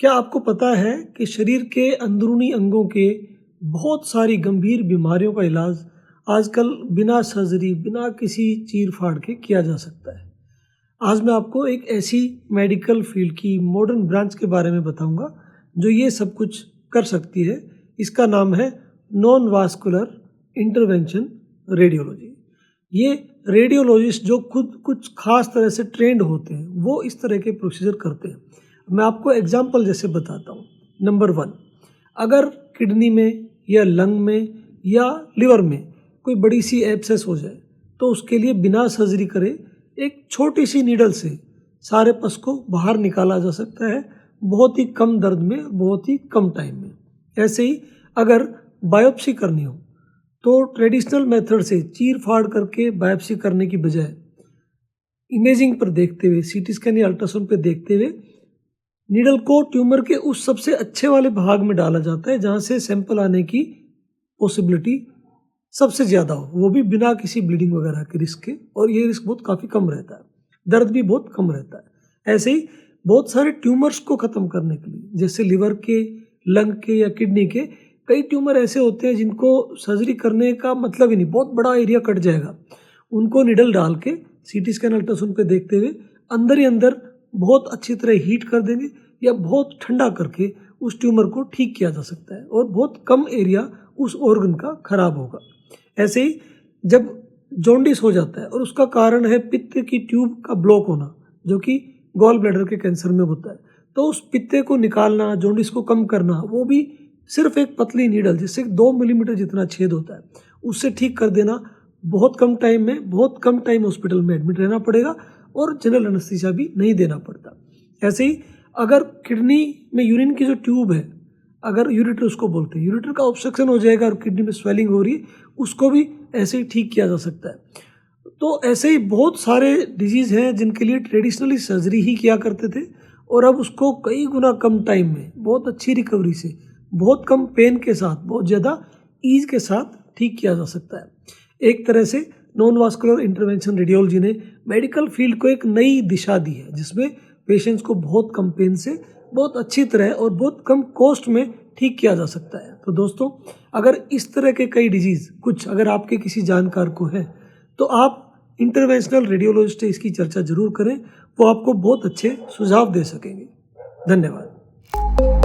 क्या आपको पता है कि शरीर के अंदरूनी अंगों के बहुत सारी गंभीर बीमारियों का इलाज आजकल बिना सर्जरी, बिना किसी चीर-फाड़ के किया जा सकता है। आज मैं आपको एक ऐसी मेडिकल फील्ड की मॉडर्न ब्रांच के बारे में बताऊंगा जो ये सब कुछ कर सकती है। इसका नाम है नॉन वास्कुलर इंटरवेंशन रेडियोलॉजी। ये रेडियोलॉजिस्ट जो खुद कुछ खास तरह से ट्रेंड होते हैं वो इस तरह के प्रोसीजर करते हैं। मैं आपको एग्जांपल जैसे बताता हूँ। नंबर 1, अगर किडनी में या लंग में या लिवर में कोई बड़ी सी एब्सेस हो जाए तो उसके लिए बिना सर्जरी करे एक छोटी सी नीडल से सारे पस को बाहर निकाला जा सकता है, बहुत ही कम दर्द में, बहुत ही कम टाइम में। ऐसे ही अगर बायोप्सी करनी हो तो ट्रेडिशनल मेथड से चीर फाड़ करके बायोप्सी करने की बजाय इमेजिंग पर देखते हुए, सीटी स्कैन या अल्ट्रासाउंड पर देखते हुए नीडल को ट्यूमर के उस सबसे अच्छे वाले भाग में डाला जाता है जहाँ से सैंपल आने की पॉसिबिलिटी सबसे ज़्यादा हो, वो भी बिना किसी ब्लीडिंग वगैरह के रिस्क के, और ये रिस्क बहुत काफ़ी कम रहता है, दर्द भी बहुत कम रहता है। ऐसे ही बहुत सारे ट्यूमर्स को ख़त्म करने के लिए, जैसे लिवर के, लंग के या किडनी के, कई ट्यूमर ऐसे होते हैं जिनको सर्जरी करने का मतलब ही नहीं, बहुत बड़ा एरिया कट जाएगा। उनको निडल डाल के सीटी स्कैन अल्ट्रासाउंड पे देखते हुए अंदर ही अंदर बहुत अच्छी तरह हीट कर देंगे या बहुत ठंडा करके उस ट्यूमर को ठीक किया जा सकता है और बहुत कम एरिया उस ऑर्गन का खराब होगा। ऐसे ही जब जॉन्डिस हो जाता है और उसका कारण है पित्त की ट्यूब का ब्लॉक होना, जो कि गॉल ब्लैडर के कैंसर में होता है, तो उस पित्ते को निकालना, जॉन्डिस को कम करना, वो भी सिर्फ एक पतली नीडल जिससे 2 मिलीमीटर जितना छेद होता है उससे ठीक कर देना बहुत कम टाइम में। बहुत कम टाइम हॉस्पिटल में एडमिट रहना पड़ेगा और जनरल एनेस्थीसिया भी नहीं देना पड़ता। ऐसे ही अगर किडनी में यूरिन की जो ट्यूब है, अगर यूरेटर उसको बोलते हैं, यूरेटर का ऑब्स्ट्रक्शन हो जाएगा और किडनी में स्वेलिंग हो रही है, उसको भी ऐसे ही ठीक किया जा सकता है। तो ऐसे ही बहुत सारे डिजीज़ हैं जिनके लिए ट्रेडिशनली सर्जरी ही किया करते थे और अब उसको कई गुना कम टाइम में, बहुत अच्छी रिकवरी से, बहुत कम पेन के साथ, बहुत ज़्यादा ईज के साथ ठीक किया जा सकता है। एक तरह से नॉन वास्कुलर इंटरवेंशन रेडियोलॉजी ने मेडिकल फील्ड को एक नई दिशा दी है जिसमें पेशेंट्स को बहुत कम पेन से, बहुत अच्छी तरह और बहुत कम कॉस्ट में ठीक किया जा सकता है। तो दोस्तों, अगर इस तरह के कई डिजीज़ कुछ अगर आपके किसी जानकार को है तो आप इंटरवेंशनल रेडियोलॉजिस्ट से इसकी चर्चा जरूर करें, वो आपको बहुत अच्छे सुझाव दे सकेंगे। धन्यवाद।